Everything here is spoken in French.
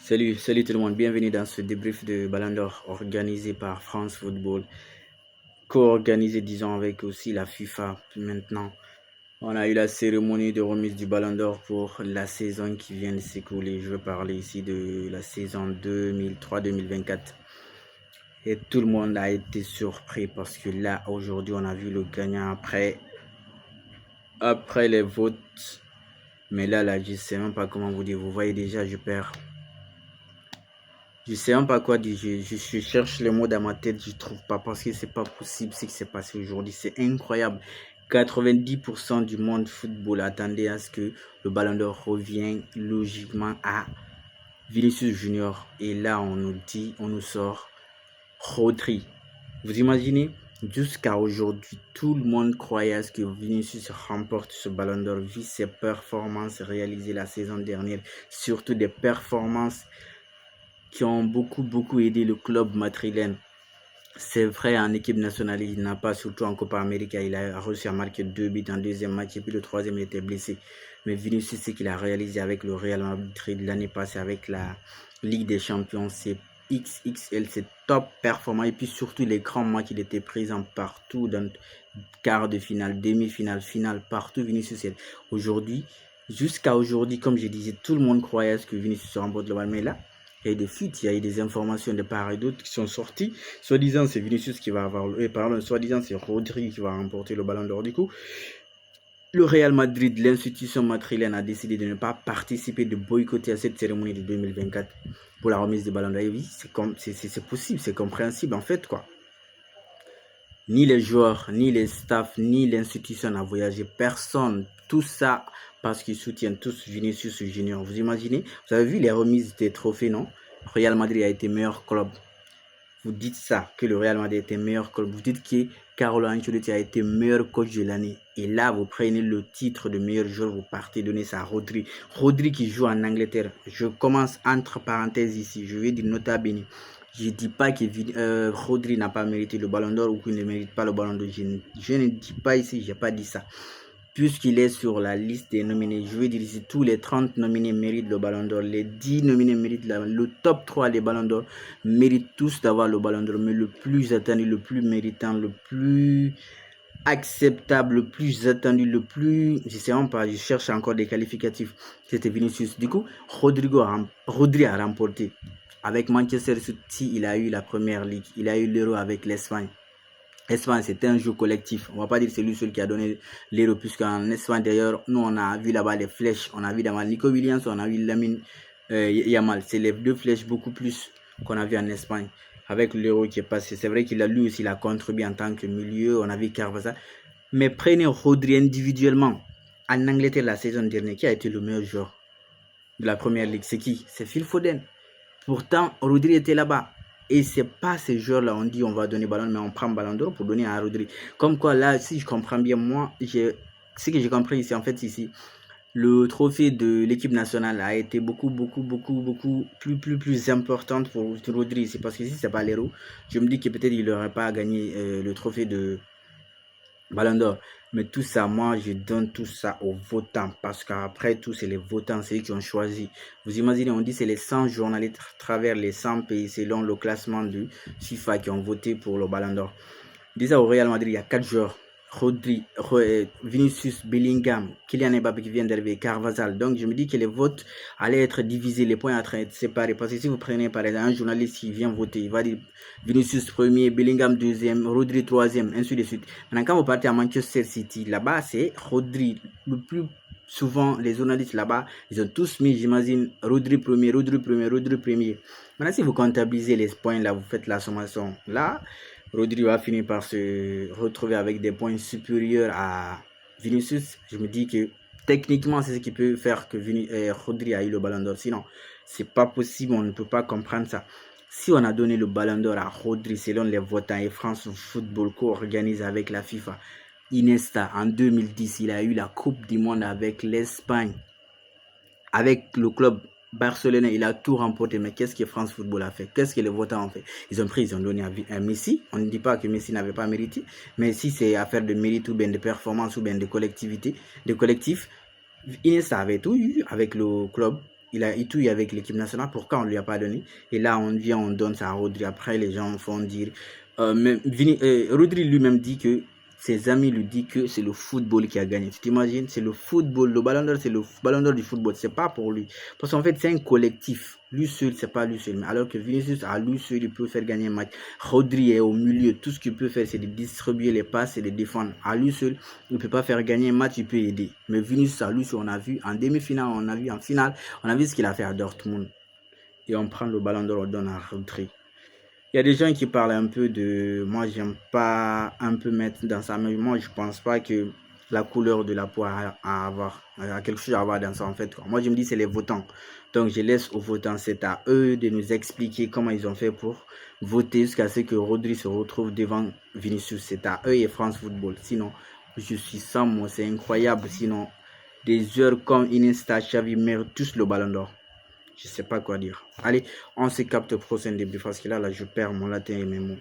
Salut tout le monde, bienvenue dans ce débrief de Ballon d'Or organisé par France Football, co-organisé disons avec aussi la FIFA. Maintenant, on a eu la cérémonie de remise du Ballon d'Or pour la saison qui vient de s'écouler. Je veux parler ici de la saison 2003-2024. Et tout le monde a été surpris parce que là, aujourd'hui, on a vu le gagnant après les votes. Mais là, je sais même pas comment vous dire. Vous voyez déjà, je perds. Je sais même pas quoi dire. Je cherche les mots dans ma tête, je trouve pas parce que c'est pas possible ce qui s'est passé aujourd'hui. C'est incroyable. 90% du monde football attendait à ce que le Ballon d'Or revienne logiquement à Vinicius Junior. Et là, on nous sort Rodri. Vous imaginez? Jusqu'à aujourd'hui, tout le monde croyait à ce que Vinicius remporte ce Ballon d'Or vu ses performances réalisées la saison dernière. Surtout des performances qui ont beaucoup aidé le club madrilène. C'est vrai, en équipe nationale, il n'a pas, surtout en Copa América, il a réussi à marquer 2 buts en deuxième match et puis le troisième il était blessé. Mais Vinicius, ce qu'il a réalisé avec le Real Madrid l'année passée, avec la Ligue des Champions, c'est XXL, c'est top performant. Et puis surtout les grands matchs, il était présent partout, dans quart de finale, demi-finale, finale, partout Vinicius. Aujourd'hui, jusqu'à aujourd'hui, comme je disais, tout le monde croyait à ce que Vinicius remporte le ballon. Mais là, il y a eu des fuites, il y a eu des informations de part et d'autre qui sont sorties. Soi-disant, c'est Vinicius qui va avoir soi-disant, c'est Rodri qui va remporter le ballon d'or. Du coup, le Real Madrid, l'institution madrilène, a décidé de ne pas participer, de boycotter à cette cérémonie de 2024 pour la remise du ballon d'or. Oui, c'est possible, c'est compréhensible en fait, quoi. Ni les joueurs, ni les staffs, ni l'institution n'a voyagé. Personne. Tout ça parce qu'ils soutiennent tous Vinicius Junior. Vous imaginez? Vous avez vu les remises des trophées, non? Real Madrid a été meilleur club. Vous dites ça, que le Real Madrid a été meilleur club. Vous dites que Carlo Ancelotti a été meilleur coach de l'année. Et là, vous prenez le titre de meilleur joueur, vous partez donner ça à Rodri. Rodri qui joue en Angleterre. Je commence entre parenthèses ici. Je vais dire nota bene. Je ne dis pas que Rodri n'a pas mérité le ballon d'or ou qu'il ne mérite pas le ballon d'or. Je ne dis pas ici, je n'ai pas dit ça. Puisqu'il est sur la liste des nominés, je veux dire ici, tous les 30 nominés méritent le ballon d'or. Les 10 nominés méritent le top 3 des ballons d'or méritent tous d'avoir le ballon d'or. Mais le plus attendu, le plus méritant, le plus acceptable, le plus attendu, le plus... Je sais même pas, je cherche encore des qualificatifs. C'était Vinicius. Du coup, Rodri a remporté. Avec Manchester City, il a eu la première ligue. Il a eu l'Euro avec l'Espagne. Espagne, c'était un jeu collectif. On va pas dire que c'est lui seul qui a donné l'Euro, puisqu'en Espagne, d'ailleurs, nous, on a vu là-bas les flèches. On a vu là-bas Nico Williams, on a vu Lamine Yamal. C'est les deux flèches beaucoup plus qu'on a vu en Espagne. Avec l'Euro qui est passé. C'est vrai qu'il a lui aussi, il a contribué en tant que milieu. On a vu Carvajal. Mais prenez Rodri individuellement. En Angleterre, la saison dernière, qui a été le meilleur joueur de la première ligue? C'est qui? C'est Phil Foden. Pourtant, Rodri était là-bas. Et c'est pas ces joueurs-là, on dit on va donner ballon, mais on prend ballon d'or pour donner à Rodri. Comme quoi, là, si je comprends bien, moi, ce que j'ai compris ici, en fait, ici, le trophée de l'équipe nationale a été beaucoup plus importante pour Rodri. C'est parce que si c'est pas l'Euro, je me dis que peut-être il n'aurait pas gagné le trophée de Ballon d'Or. Mais tout ça, moi, je donne tout ça aux votants. Parce qu'après tout, c'est les votants, c'est eux qui ont choisi. Vous imaginez, on dit c'est les 100 journalistes à travers les 100 pays selon le classement de FIFA qui ont voté pour le Ballon d'Or. Déjà au Real Madrid, il y a 4 joueurs. Rodri, Vinicius, Bellingham, Kylian Mbappé qui vient d'arriver, Carvajal. Donc je me dis que les votes allaient être divisés, les points allaient être séparés. Parce que si vous prenez par exemple un journaliste qui vient voter, il va dire Vinicius premier, Bellingham deuxième, Rodri troisième, ainsi de suite. Maintenant quand vous partez à Manchester City, là-bas c'est Rodri. Le plus souvent les journalistes là-bas, ils ont tous mis, j'imagine, Rodri premier, Rodri premier, Rodri premier. Maintenant si vous comptabilisez les points là, vous faites la sommation là. Rodri va finir par se retrouver avec des points supérieurs à Vinicius. Je me dis que techniquement, c'est ce qui peut faire que Rodri a eu le ballon d'or. Sinon, c'est pas possible, on ne peut pas comprendre ça. Si on a donné le ballon d'or à Rodri selon les votants et France Football co-organise avec la FIFA, Iniesta, en 2010, il a eu la Coupe du Monde avec l'Espagne, avec le club Barcelone, il a tout remporté. Mais qu'est-ce que France Football a fait? Qu'est-ce que les votants ont fait? Ils ont donné à Messi. On ne dit pas que Messi n'avait pas mérité. Mais si c'est affaire de mérite ou bien de performance ou bien de collectivité, de collectif, Iniesta avait tout eu avec le club. il a étouillé avec l'équipe nationale, pourquoi on ne lui a pas donné? Et là, on vient, on donne ça à Rodri. Après, les gens vont dire, Rodri lui-même dit que ses amis lui disent que c'est le football qui a gagné. Tu t'imagines? C'est le football. Le ballon d'or, c'est le ballon d'or du football. C'est pas pour lui. Parce qu'en fait, c'est un collectif. Lui seul, c'est pas lui seul. Mais alors que Vinicius, à lui seul, il peut faire gagner un match. Rodri est au milieu. Tout ce qu'il peut faire, c'est de distribuer les passes et de défendre. À lui seul, il ne peut pas faire gagner un match, il peut aider. Mais Vinicius, à lui seul, on a vu en demi-finale, on a vu en finale, on a vu ce qu'il a fait à Dortmund. Et on prend le ballon d'or, on donne à Rodri. Il y a des gens qui parlent un peu de... Moi, j'aime pas un peu mettre dans ça, mais moi, je pense pas que la couleur de la peau a quelque chose à voir dans ça, en fait. Moi, je me dis, c'est les votants. Donc, je laisse aux votants, c'est à eux de nous expliquer comment ils ont fait pour voter jusqu'à ce que Rodri se retrouve devant Vinicius. C'est à eux et France Football. Sinon, je suis sans mots, c'est incroyable. Sinon, des heures comme Iniesta, Xavi méritent tous le ballon d'or. Je sais pas quoi dire. Allez, on se capte au prochain début parce que là, je perds mon latin et mes mots.